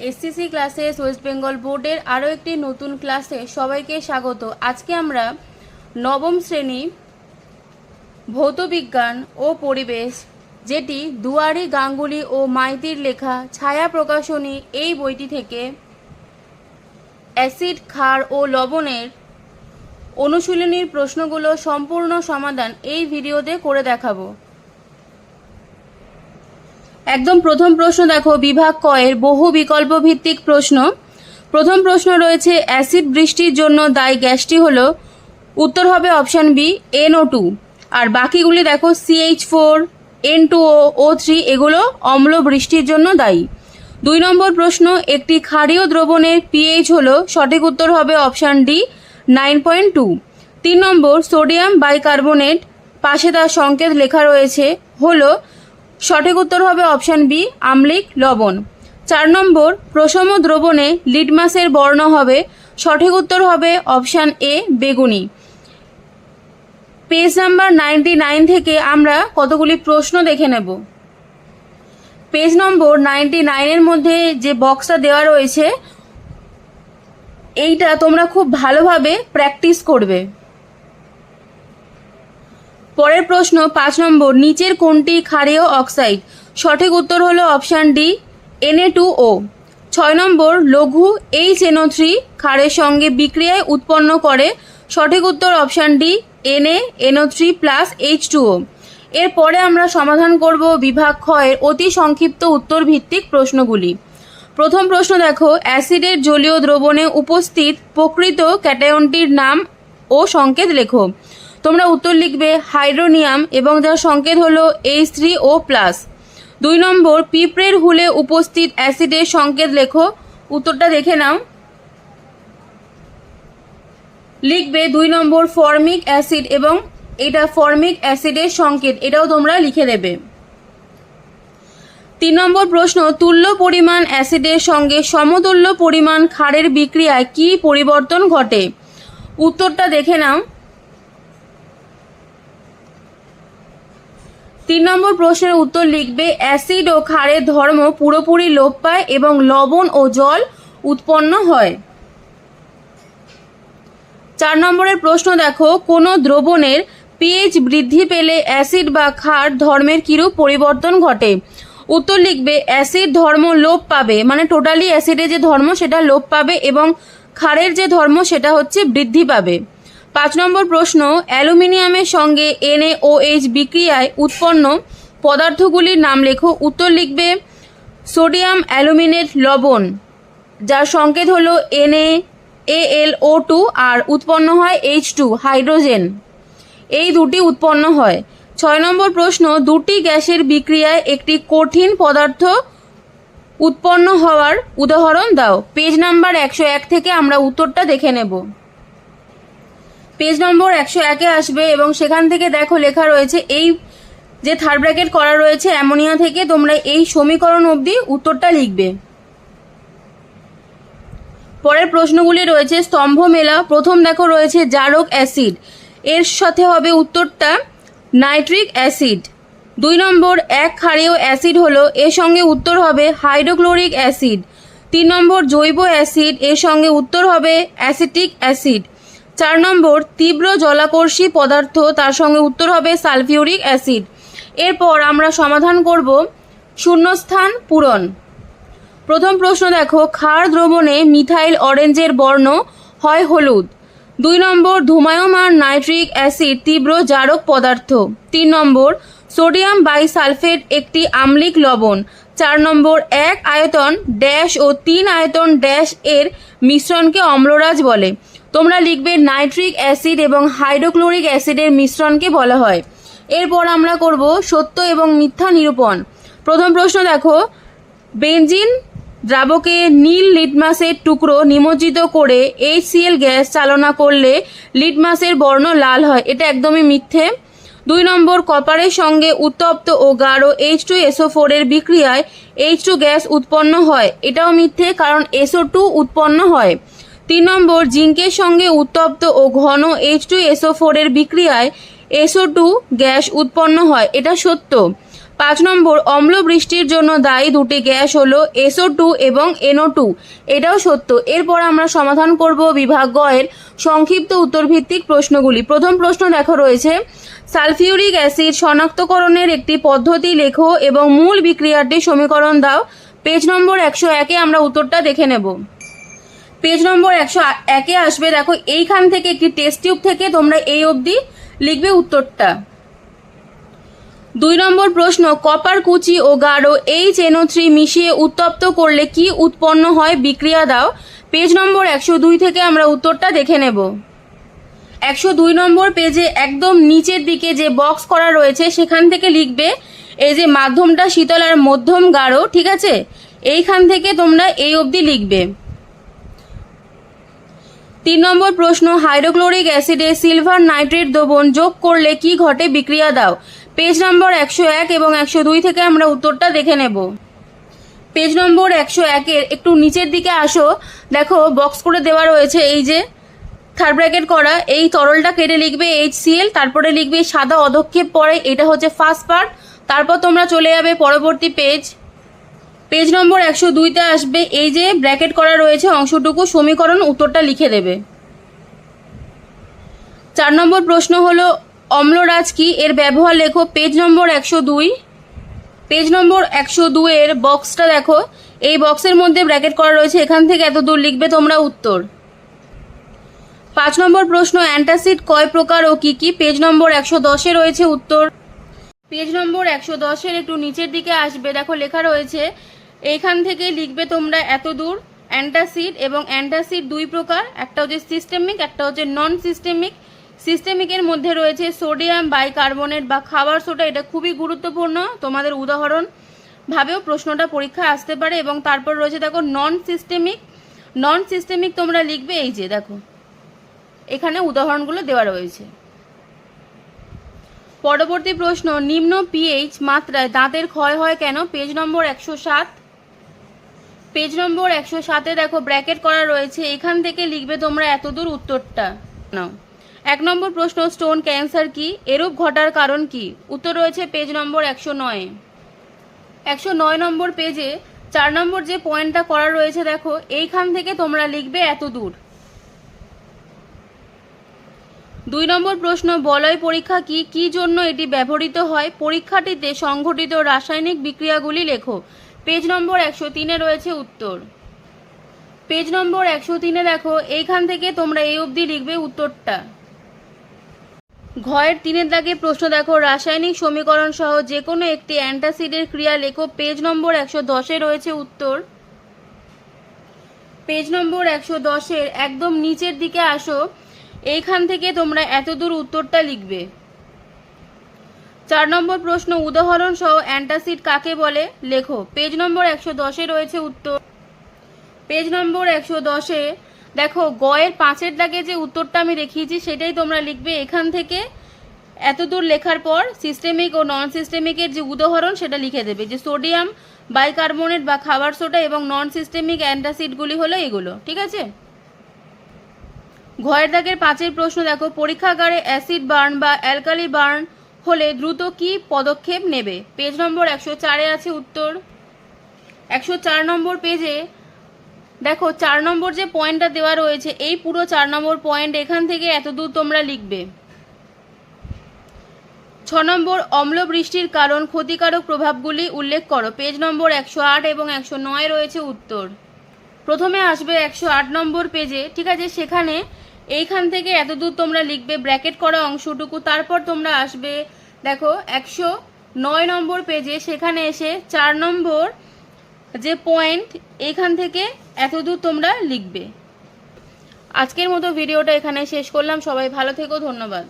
SCC classes West Bengal বোর্ডের আরও একটি নতুন ক্লাসে সবাইকে স্বাগত। আজকে আমরা নবম শ্রেণী ভৌতবিজ্ঞান ও পরিবেশ, যেটি দুয়ারি, গাঙ্গুলি ও মাইতির লেখা, ছায়া প্রকাশনী এই বইটি থেকে অ্যাসিড, ক্ষার ও লবণের অনুশীলনীর প্রশ্নগুলো সম্পূর্ণ সমাধান এই ভিডিওতে করে দেখাবো। একদম প্রথম প্রশ্ন দেখো, বিভাগ ক এর বহু বিকল্প ভিত্তিক প্রশ্ন। প্রথম প্রশ্ন রয়েছে, অ্যাসিড বৃষ্টির জন্য দায়ী গ্যাসটি হলো, উত্তর হবে অপশান বি NO2। আর বাকিগুলি দেখো CH4, N2O, O3 এগুলো অম্ল বৃষ্টির জন্য দায়ী। 2 নম্বর প্রশ্ন, একটি ক্ষারীয় দ্রবণের pH হলো, সঠিক উত্তর হবে অপশান ডি 9.2। 3 নম্বর, সোডিয়াম বাইকার্বনেট, পাশে তার সংকেত লেখা রয়েছে হলো, সঠিক উত্তর হবে অপশান বি আম্লিক লবণ। 4 নম্বর, প্রশম দ্রবণে লিটমাসের বর্ণ হবে, সঠিক উত্তর হবে অপশান এ বেগুনি। পেজ নাম্বার 99 থেকে আমরা কতগুলি প্রশ্ন দেখে নেব। পেজ নম্বর 99 এর মধ্যে যে বক্সটা দেওয়া রয়েছে এইটা তোমরা খুব ভালোভাবে প্র্যাকটিস করবে। পরের প্রশ্ন 5 নম্বর, নিচের কোনটি ক্ষারীয় অক্সাইড? সঠিক উত্তর হলো অপশান ডি Na2O। 6 নম্বর, লঘু HNO3 ক্ষারের সঙ্গে বিক্রিয়ায় উৎপন্ন করে, সঠিক উত্তর অপশান ডি NaNO3+H2O। এরপরে আমরা সমাধান করব বিভাগ খ এর অতি সংক্ষিপ্ত উত্তর ভিত্তিক প্রশ্নগুলি। প্রথম প্রশ্ন দেখো, অ্যাসিডের জলীয় দ্রবণে উপস্থিত প্রকৃত ক্যাটায়নটির নাম ও সংকেত লেখো। তোমরা উত্তর লিখবে হাইড্রোনিয়াম এবং যার সংকেত হলো H3O+। 2 নম্বর, পিঁপড়ের হুলে উপস্থিত অ্যাসিডের সংকেত লেখো। উত্তরটা দেখে নাও। লিখবে 2 নম্বর ফর্মিক অ্যাসিড এবং এটা ফর্মিক অ্যাসিডের সংকেত, এটাও তোমরা লিখে দেবে। 3 নম্বর প্রশ্ন, তুল্য পরিমাণ অ্যাসিডের সঙ্গে সমতুল্য পরিমাণ ক্ষারের বিক্রিয়ায় কি পরিবর্তন ঘটে? উত্তরটা দেখে নাও। 3 নম্বর প্রশ্নের উত্তর লিখবে অ্যাসিড ও ক্ষারের ধর্ম পুরোপুরি লোপ পায় এবং লবণ ও জল উৎপন্ন হয়। 4 নম্বরের প্রশ্ন দেখো, কোনো দ্রবণের pH বৃদ্ধি পেলে অ্যাসিড বা ক্ষার ধর্মের কিরূপ পরিবর্তন ঘটে? উত্তর লিখবে অ্যাসিড ধর্ম লোপ পাবে, মানে টোটালি অ্যাসিডের যে ধর্ম সেটা লোপ পাবে এবং ক্ষারের যে ধর্ম সেটা হচ্ছে বৃদ্ধি পাবে। 5 নম্বর প্রশ্ন, অ্যালুমিনিয়ামের সঙ্গে NaOH বিক্রিয়ায় উৎপন্ন পদার্থগুলির নাম লেখো। উত্তর লিখবে সোডিয়াম অ্যালুমিনেট লবণ, যার সংকেত হলো NaAlO2 আর উৎপন্ন হয় H2 হাইড্রোজেন, এই দুটি উৎপন্ন হয়। 6 নম্বর প্রশ্ন, দুটি গ্যাসের বিক্রিয়ায় একটি কঠিন পদার্থ উৎপন্ন হওয়ার উদাহরণ দাও। পেজ নাম্বার 101 থেকে আমরা উত্তরটা দেখে নেব। পেজ নম্বর 101-এ আসবে এবং সেখান থেকে দেখো লেখা রয়েছে, এই যে থার্ড ব্র্যাকেট করা রয়েছে অ্যামোনিয়া থেকে তোমরা এই সমীকরণ অবধি উত্তরটা লিখবে। পরের প্রশ্নগুলি রয়েছে স্তম্ভ মেলা। প্রথম দেখো রয়েছে জারক অ্যাসিড, এর সাথে হবে উত্তরটা নাইট্রিক অ্যাসিড। 2 নম্বর, এক ক্ষারীয় অ্যাসিড হলো, এর সঙ্গে উত্তর হবে হাইড্রোক্লোরিক অ্যাসিড। 3 নম্বর, জৈব অ্যাসিড, এর সঙ্গে উত্তর হবে অ্যাসিটিক অ্যাসিড। 4 নম্বর, তীব্র জলাকর্ষী পদার্থ, তার সঙ্গে উত্তর হবে সালফিউরিক অ্যাসিড। এরপর আমরা সমাধান করব শূন্যস্থান পূরণ। প্রথম প্রশ্ন দেখো, ক্ষার দ্রবণে মিথাইল অরেঞ্জের বর্ণ হয় হলুদ। 2 নম্বর, ধূমায়মান নাইট্রিক অ্যাসিড তীব্র জারক পদার্থ। 3 নম্বর, সোডিয়াম বাইসালফেট একটি আম্লিক লবণ। 4 নম্বর, 1 আয়তন ড্যাশ ও 3 আয়তন ড্যাশ এর মিশ্রণকে অম্লরাজ বলে। তোমরা লিখবে নাইট্রিক অ্যাসিড এবং হাইড্রোক্লোরিক অ্যাসিডের মিশ্রণকে বলা হয়। এরপর আমরা করব সত্য এবং মিথ্যা নিরূপণ। প্রথম প্রশ্ন দেখো, বেনজিন দ্রাবকে নীল লিটমাসের টুকরো নিমজ্জিত করে HCl গ্যাস চালনা করলে লিটমাসের বর্ণ লাল হয়, এটা একদমই মিথ্যে। 2 নম্বর, কপারের সঙ্গে উত্তপ্ত ও গাঢ় H2SO4 এর বিক্রিয়ায় H2 গ্যাস উৎপন্ন হয়, এটাও মিথ্যে কারণ SO2 উৎপন্ন হয়। 3 নম্বর, জিঙ্কের সঙ্গে উত্তপ্ত ও ঘন H2SO4 এর বিক্রিয়ায় SO2 গ্যাস উৎপন্ন হয়, এটা সত্য। 5 নম্বর, অম্ল বৃষ্টির জন্য দায়ী দুটি গ্যাস হলো SO2 এবং NO2। এটাও সত্য। এরপর আমরা সমাধান করব বিভাগ গ এর সংক্ষিপ্ত উত্তরভিত্তিক প্রশ্নগুলি। প্রথম প্রশ্ন দেখো রয়েছে, সালফিউরিক অ্যাসিড শনাক্তকরণের একটি পদ্ধতি লেখো এবং মূল বিক্রিয়াটির সমীকরণ দাও। পেজ নম্বর 101-এ আমরা উত্তরটা দেখে নেব। পেজ নম্বর 101-এ আসবে, দেখো এইখান থেকে একটি টেস্ট টিউব থেকে তোমরা এই অবধি লিখবে উত্তরটা। 2 নম্বর প্রশ্ন, কপার কুচি ও গাঢ় HNO3 মিশিয়ে উত্তপ্ত করলে কি উৎপন্ন হয়, বিক্রিয়া দাও। পেজ নম্বর 102 থেকে আমরা উত্তরটা দেখে নেব। 102 নম্বর পেজে একদম নিচের দিকে যে বক্স করা রয়েছে সেখান থেকে লিখবে এই যে মাধ্যমটা শীতল আর মধ্যম গাঢ়, ঠিক আছে, এইখান থেকে তোমরা এই অবধি লিখবে। 3 নম্বর প্রশ্ন, হাইড্রোক্লোরিক অ্যাসিডে সিলভার নাইট্রেট দ্রবণ যোগ করলে কি ঘটে, বিক্রিয়া দাও। পেজ নম্বর 101 এবং 102 থেকে আমরা উত্তরটা দেখে নেব। পেজ নম্বর 101-এর একটু নিচের দিকে আসো, দেখো বক্স করে দেওয়া রয়েছে এই যে থার্ড ব্র্যাকেট করা, এই তরলটা কেটে লিখবে HCl, তারপরে লিখবে সাদা অধক্ষেপ পরে, এটা হচ্ছে ফার্স্ট পার্ট। তারপর তোমরা চলে যাবে পরবর্তী পেজ। পেজ নম্বর 102-তে আসবে, এই যে ব্র্যাকেট করা রয়েছে অংশটুকু সমীকরণ উত্তরটা লিখে দেবে। 4 নম্বর প্রশ্ন হলো অম্লরাজ কি, এর ব্যবহার লেখো। পেজ নম্বর 102। পেজ নম্বর 102-এর বক্সটা দেখো, এই বক্সের মধ্যে ব্র্যাকেট করা রয়েছে, এখান থেকে এত দূর লিখবে তোমরা উত্তর। 5 নম্বর প্রশ্ন, অ্যান্টাসিড কয় প্রকার ও কি কি। পেজ নম্বর 110-এ রয়েছে উত্তর। পেজ নম্বর 110-এর একটু নিচের দিকে আসবে, দেখো লেখা রয়েছে, এইখান থেকে লিখবে তোমরা এত দূর অ্যান্টাসিড, এবং অ্যান্টাসিড 2 প্রকার, একটা হচ্ছে সিস্টেমিক, একটা হচ্ছে নন সিস্টেমিক। সিস্টেমিকের মধ্যে রয়েছে সোডিয়াম বাইকার্বনেট বা খাবার সোডা, এটা খুবই গুরুত্বপূর্ণ, তোমাদের উদাহরণ ভাবেও প্রশ্নটা পরীক্ষায় আসতে পারে। এবং তারপর রয়েছে দেখো নন সিস্টেমিক। নন সিস্টেমিক তোমরা লিখবে এই যে দেখো এখানে উদাহরণগুলো দেওয়া রয়েছে। পরবর্তী প্রশ্ন, নিম্ন পিএইচ মাত্রায় দাঁতের ক্ষয় হয় কেন। পেজ নম্বর 107। পেজ নম্বর 107-এ দেখো ব্র্যাকেট করা রয়েছে, এখান থেকে লিখবে তোমরা এতদূর উত্তরটা নাও। 1 নম্বর প্রশ্ন, স্টোন ক্যান্সার কি, এরূপ ঘটার কারণ কি। উত্তর রয়েছে পেজ নম্বর 109-এ। 109 নম্বর পেজে 4 নম্বর যে পয়েন্টটা করা রয়েছে দেখো, এইখান থেকে তোমরা লিখবে এতদূর। 2 নম্বর প্রশ্ন, বলয় পরীক্ষা কি, কি জন্য এটি ব্যবহৃত হয়। পরীক্ষাটিতে সংঘটিত রাসায়নিক বিক্রিয়াগুলি লেখো। পেজ নম্বর 103-এ রয়েছে উত্তর। পেজ নম্বর 103-এ দেখো এইখান থেকে তোমরা এই অবধি লিখবে উত্তরটা। ঘয়ের 3-এর দাগে প্রশ্ন দেখো, রাসায়নিক সমীকরণ সহ যে কোনো একটি অ্যান্টাসিডের ক্রিয়া লেখো। পেজ নম্বর 110-এ রয়েছে উত্তর। পেজ নম্বর 110-এর একদম নিচের দিকে আসো, এইখান থেকে তোমরা এতদূর উত্তরটা লিখবে। 4 নম্বর প্রশ্ন, উদাহরণ সহ অ্যান্টাসিড কাকে বলে, লেখো। পেজ নম্বর 110-এ রয়েছে উত্তর। পেজ নম্বর 110-এ দেখো গয়ের 5-এর দাগে যে উত্তরটা আমি দেখিয়েছি সেটাই তোমরা লিখবে। এখান থেকে এতদূর লেখার পর সিস্টেমিক ও নন সিস্টেমিকের যে উদাহরণ সেটা লিখে দেবে, যে সোডিয়াম বাইকার্বনেট বা খাবার সোডা এবং নন সিস্টেমিক অ্যান্টাসিডগুলি হলো এগুলো, ঠিক আছে। ঘয়ের দাগের 5-এর প্রশ্ন দেখো, পরীক্ষাগারে অ্যাসিড বার্ন বা অ্যালকালি বার্ন হলে দ্রুত কি পদক্ষেপ নেবে। পেজ নম্বর 104-এ আছে উত্তর। 104 নম্বর পেজে দেখো 4 নম্বর যে পয়েন্টটা দেওয়া রয়েছে, এই পুরো 4 নম্বর পয়েন্ট এখান থেকে এতদূর তোমরা লিখবে। 6 নম্বর, অম্ল বৃষ্টির কারণ ক্ষতিকারক প্রভাবগুলি উল্লেখ করো। পেজ নম্বর 108 এবং 109-এ রয়েছে উত্তর। প্রথমে আসবে 108 নম্বর পেজে, ঠিক আছে, সেখানে এইখান থেকে এতদূর তোমরা লিখবে ব্র্যাকেট করা অংশটুকু। তারপর তোমরা আসবে দেখো 109 নম্বর পেজে, সেখানে এসে 4 নম্বর যে পয়েন্ট এইখান থেকে এতদূর তোমরা লিখবে। আজকের মতো ভিডিওটা এখানে শেষ করলাম। সবাই ভালো থেকো, ধন্যবাদ।